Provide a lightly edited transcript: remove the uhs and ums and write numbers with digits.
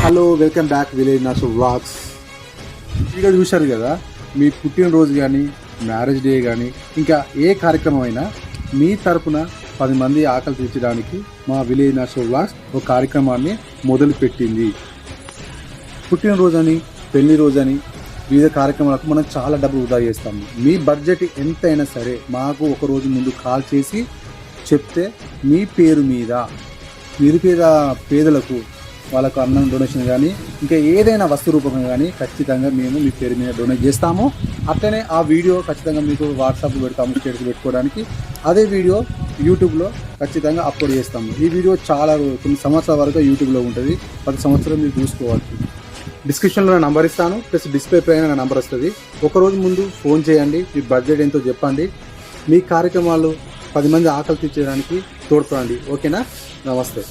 Hello, welcome back village నాసు vlogs. Video చూశారు కదా, మీ పుట్టినరోజు కానీ మ్యారేజ్ డే కానీ ఇంకా ఏ కార్యక్రమం అయినా మీ తరపున 10 మంది ఆకలి తీర్చడానికి మా విలేజ్ నాసు వ్లాగ్స్ ఒక కార్యక్రమాన్ని మొదలుపెట్టింది. పుట్టినరోజని, పెళ్లి రోజని వివిధ కార్యక్రమాలకు మనం చాలా డబ్బులు వృధా చేస్తాము. మీ బడ్జెట్ ఎంతైనా సరే మాకు ఒక రోజు ముందు కాల్ చేసి చెప్తే మీ పేరు మీద నిరుపేద పేదలకు వాళ్ళకు అన్నం డొనేషన్ కానీ ఇంకా ఏదైనా వస్తు రూపంగా కానీ ఖచ్చితంగా మేము మీ పేరు మీద డొనేట్ చేస్తాము. అట్లనే ఆ వీడియో ఖచ్చితంగా మీకు వాట్సాప్లో పెడతాము, స్టేటస్ పెట్టుకోవడానికి. అదే వీడియో యూట్యూబ్లో ఖచ్చితంగా అప్లోడ్ చేస్తాము. ఈ వీడియో చాలా కొన్ని సంవత్సరాల వరకు యూట్యూబ్లో ఉంటుంది. 10 సంవత్సరం మీరు చూసుకోవచ్చు. డిస్క్రిప్షన్లో నా నంబర్ ఇస్తాను, ప్లస్ డిస్ప్లే పైన నా నంబర్ వస్తుంది. ఒకరోజు ముందు ఫోన్ చేయండి, మీ బడ్జెట్ ఎంతో చెప్పండి. మీ కార్యక్రమాలు 10 మంది ఆకలి తీర్చడానికి తోడ్పడండి. ఓకేనా? నమస్తే.